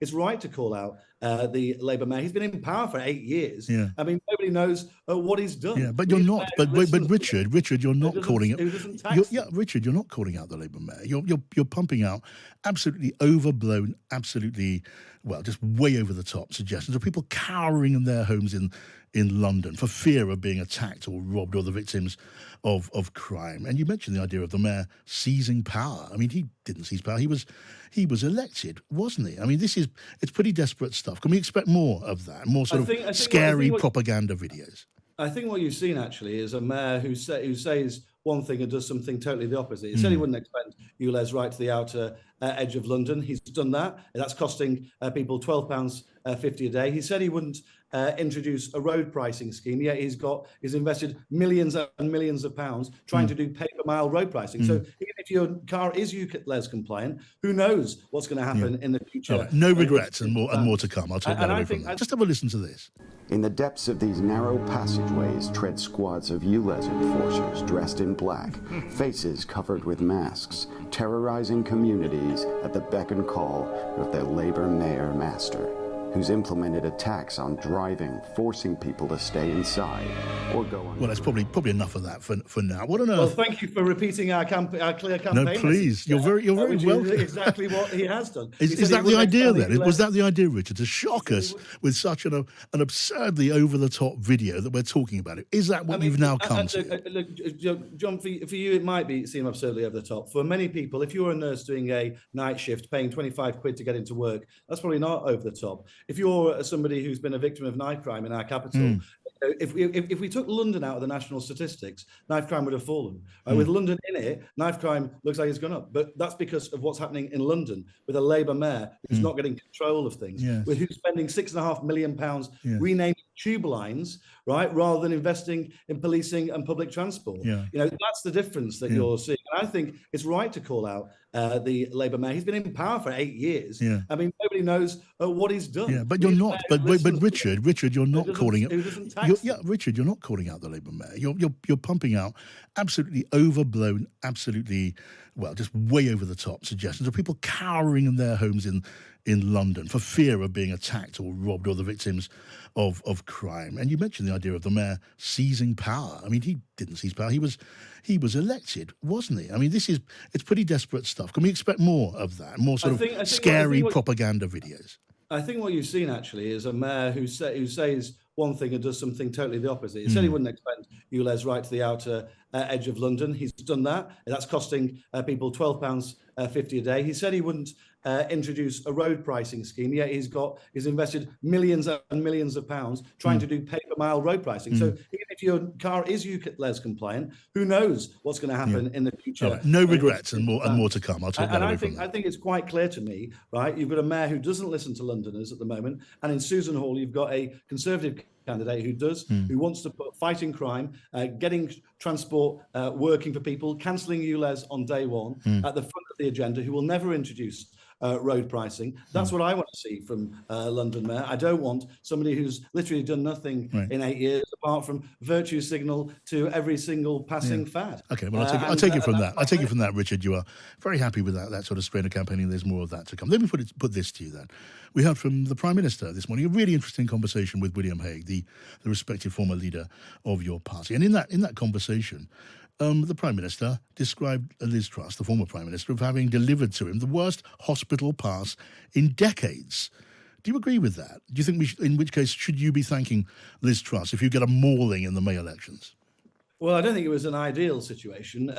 it's right to call out the Labour mayor. He's been in power for 8 years. Yeah. I mean, nobody knows what he's done. Yeah, but you're not. But Richard, you're not calling it. Richard, you're not calling out the Labour mayor. You're pumping out absolutely overblown, absolutely, well, just way over the top suggestions of people cowering in their homes in London for fear of being attacked or robbed, or the victims of crime. And you mentioned the idea of the mayor seizing power. I mean, he didn't seize power. He was elected, wasn't he? I mean, it's pretty desperate stuff. Can we expect more of that? More sort of scary propaganda videos? I think what you've seen actually is a mayor who says one thing and does something totally the opposite. He said he wouldn't expand ULEZ right to the outer edge of London. He's done that. That's costing people £12.50 a day. He said he wouldn't introduce a road pricing scheme, yet he's invested millions and millions of pounds trying to do paper mile road pricing. So even if your car is ULEZ compliant, who knows what's going to happen in the future? Right. No regrets and more to come. I'll take that away from that. Just have a listen to this. In the depths of these narrow passageways tread squads of ULEZ enforcers dressed in black, faces covered with masks, terrorizing communities at the beck and call of their Labour mayor master, who's implemented attacks on driving, forcing people to stay inside or go on. Well, that's probably enough of that for now. What on earth? Well, thank you for repeating our clear campaign. No, please. You're very welcome. Exactly what he has done. Is that the idea then? Was that the idea, Richard, to shock us with such an absurdly over-the-top video that we're talking about? Is that what you've now come to? Look, John, for you, it might seem absurdly over the top. For many people, if you're a nurse doing a night shift, paying 25 quid to get into work, that's probably not over the top. If you're somebody who's been a victim of knife crime in our capital, if we took London out of the national statistics, knife crime would have fallen. With London in it, knife crime looks like it's gone up. But that's because of what's happening in London with a Labour mayor who's not getting control of things, with who's spending £6.5 million renaming tube lines, right, rather than investing in policing and public transport. You know, that's the difference that you're seeing. And I think it's right to call out the Labour mayor. He's been in power for 8 years. I mean, nobody knows what he's done. Yeah, but you're not. But Richard, you're not calling it. Richard, you're not calling out the Labour mayor. You're pumping out absolutely overblown, absolutely, well, just way over the top suggestions of people cowering in their homes in London for fear of being attacked or robbed, or the victims of crime. And you mentioned the idea of the mayor seizing power. I mean, he didn't seize power. He was elected, wasn't he? I mean, it's pretty desperate stuff. Can we expect more of that? More sort of scary propaganda videos? I think what you've seen actually is a mayor who says one thing and does something totally the opposite. He said he wouldn't expand ULEZ right to the outer edge of London. He's done that. That's costing people £12.50 a day. He said he wouldn't introduce a road pricing scheme, yet he's invested millions and millions of pounds trying to do paper mile road pricing. So even if your car is ULEZ compliant, who knows what's going to happen in the future? Right. No regrets and more to come. I'll take that away from that. I think it's quite clear to me, right? You've got a mayor who doesn't listen to Londoners at the moment, and in Susan Hall, you've got a Conservative candidate who does, who wants to put fighting crime, getting transport working for people, cancelling ULEZ on day one at the front of the agenda, who will never introduce road pricing. That's what I want to see from London Mayor. I don't want somebody who's literally done nothing in 8 years apart from virtue signal to every single passing fad. Okay, well, I'll take it from that. I take it from that, Richard. You are very happy with that sort of strain of campaigning. There's more of that to come. Let me put this to you then. We heard from the Prime Minister this morning, a really interesting conversation with William Hague, the respected former leader of your party. And in that conversation, the Prime Minister described Liz Truss, the former Prime Minister, of having delivered to him the worst hospital pass in decades. Do you agree with that? Do you think in which case, should you be thanking Liz Truss if you get a mauling in the May elections? Well, I don't think it was an ideal situation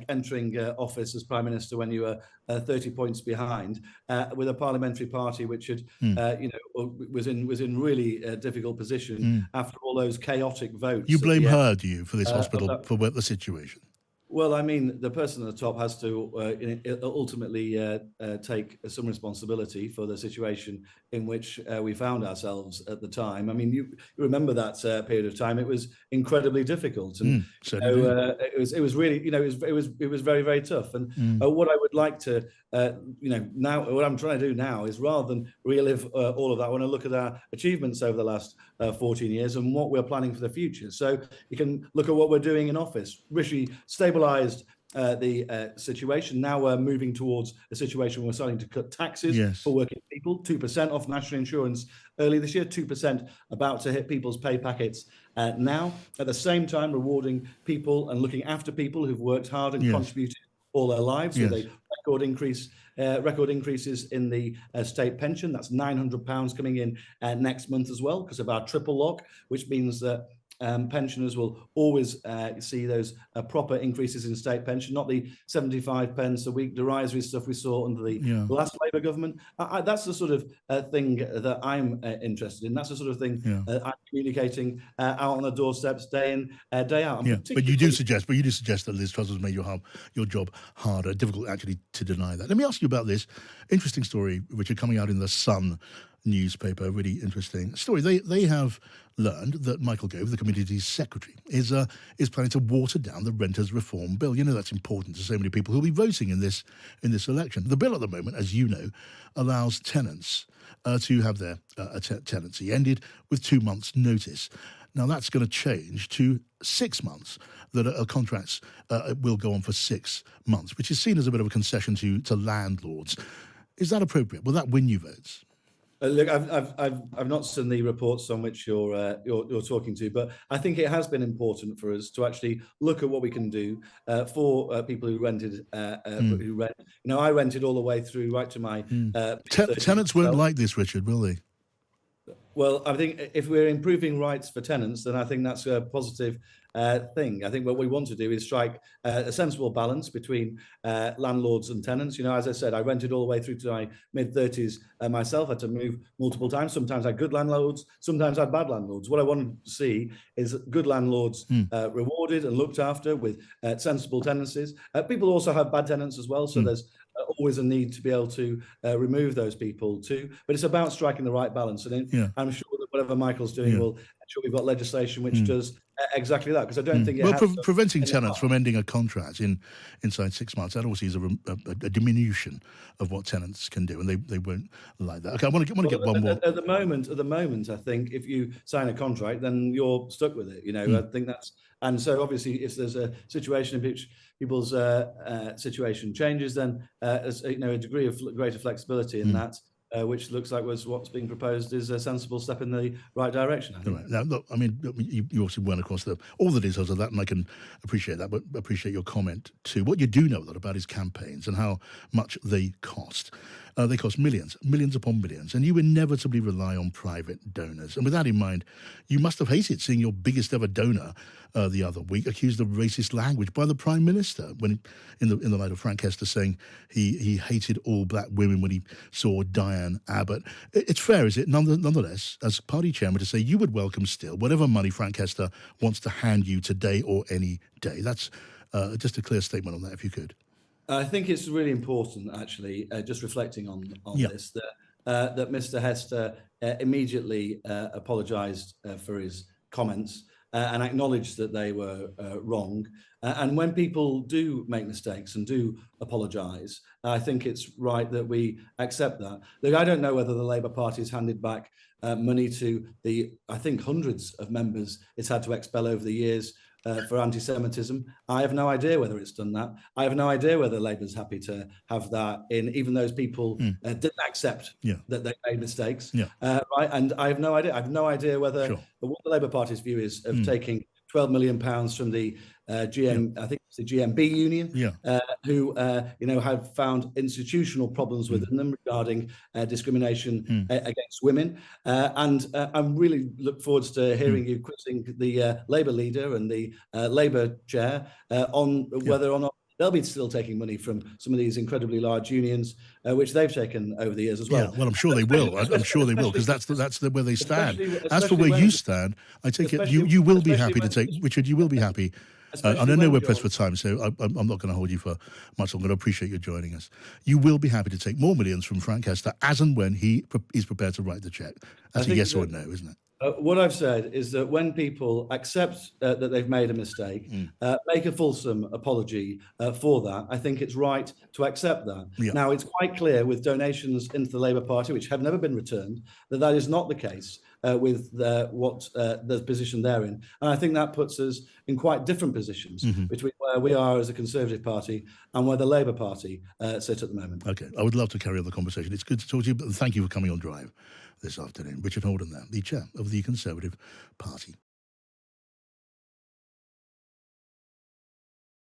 entering office as Prime Minister when you were 30 points behind with a parliamentary party which had, was in really difficult position after all those chaotic votes. You blame her, do you, for this hospital, for the situation? Well, I mean, the person at the top has to ultimately take some responsibility for the situation in which we found ourselves at the time. I mean, you remember that period of time; it was incredibly difficult, and it was really, it was very, very tough. And what I would like to, now what I'm trying to do now is rather than relive all of that, I want to look at our achievements over the last 14 years and what we're planning for the future. So you can look at what we're doing in office. Rishi stabilised the situation. Now we're moving towards a situation where we're starting to cut taxes for working people, 2% off national insurance early this year, 2% about to hit people's pay packets now. At the same time, rewarding people and looking after people who've worked hard and contributed all their lives with a record increases in the state pension. That's £900 coming in next month as well because of our triple lock, which means that pensioners will always see those proper increases in state pension, not the 75 pence a week derisory stuff we saw under the last Labour government. That's the sort of thing that I'm interested in. That's the sort of thing I'm communicating out on the doorsteps day in, day out. But you do suggest that Liz Truss has made your job harder. Difficult actually to deny that. Let me ask you about this interesting story, Richard, coming out in the Sun newspaper. Really interesting story. They have learned that Michael Gove, the committee's secretary, is planning to water down the renters' reform bill. You know that's important to so many people who will be voting in this election. The bill at the moment, as you know, allows tenants to have their tenancy ended with 2 months' notice. Now that's going to change to 6 months. That contracts will go on for 6 months, which is seen as a bit of a concession to landlords. Is that appropriate? Will that win you votes? Look, I've not seen the reports on which you're talking to, but I think it has been important for us to actually look at what we can do for people who rented, who rent. You know, I rented all the way through right to my. Tenants won't like this, Richard, will they? Well, I think if we're improving rights for tenants, then I think that's a positive thing. I think what we want to do is strike a sensible balance between landlords and tenants. You know, as I said, I rented all the way through to my mid-30s myself. I had to move multiple times. Sometimes I had good landlords, sometimes I had bad landlords. What I wanted to see is good landlords rewarded and looked after with sensible tenancies. People also have bad tenants as well, so there's always a need to be able to remove those people too. But it's about striking the right balance. And I'm sure that whatever Michael's doing will ensure we've got legislation which does exactly that. Because I don't think preventing tenants from ending a contract inside 6 months, that also is a diminution of what tenants can do, and they won't like that. Okay, I want to get one more. At the moment, I think if you sign a contract, then you're stuck with it. You know, I think that's. And so obviously, if there's a situation in which people's situation changes, then as a degree of greater flexibility in that, which looks like was what's being proposed, is a sensible step in the right direction, I think. Right. Now, look, I mean, you obviously went across all the details of that, and I can appreciate that, but appreciate your comment too. What you do know a lot about is campaigns and how much they cost. They cost millions upon millions, and you inevitably rely on private donors. And with that in mind, you must have hated seeing your biggest ever donor the other week accused of racist language by the Prime Minister when, in the light of Frank Hester saying he hated all black women when he saw Diane Abbott. It's fair, is it, nonetheless, as party chairman, to say you would welcome still whatever money Frank Hester wants to hand you today or any day. That's just a clear statement on that, if you could. I think it's really important, actually, just reflecting on this, that Mr. Hester immediately apologised for his comments and acknowledged that they were wrong. And when people do make mistakes and do apologise, I think it's right that we accept that. Look, I don't know whether the Labour Party has handed back money to I think hundreds of members it's had to expel over the years for anti-Semitism. I have no idea whether it's done that. I have no idea whether Labour's happy to have that in, even those people didn't accept that they made mistakes. Right? And I have no idea. I have no idea whether what the Labour Party's view is of taking £12 million from the GM, I think it's the GMB union, who have found institutional problems within them regarding discrimination against women. And I really look forward to hearing you quizzing the Labour leader and the Labour chair on whether or not they'll be still taking money from some of these incredibly large unions, which they've taken over the years as well. Yeah, well, I'm sure they will. I'm sure they will, because that's where they stand. As for where you stand, I take it you will be happy to take, Richard, you will be happy. And I know we're pressed for time, so I'm not going to hold you for much longer. I appreciate you joining us. You will be happy to take more millions from Frank Hester as and when he is prepared to write the cheque. That's a yes or a no, isn't it? What I've said is that when people accept that they've made a mistake, make a fulsome apology for that, I think it's right to accept that. Yeah. Now, it's quite clear with donations into the Labour Party, which have never been returned, that that is not the case with the position they're in. And I think that puts us in quite different positions between where we are as a Conservative Party and where the Labour Party sit at the moment. Okay, I would love to carry on the conversation. It's good to talk to you, but thank you for coming on Drive this afternoon. Richard Holden there, the chair of the Conservative Party.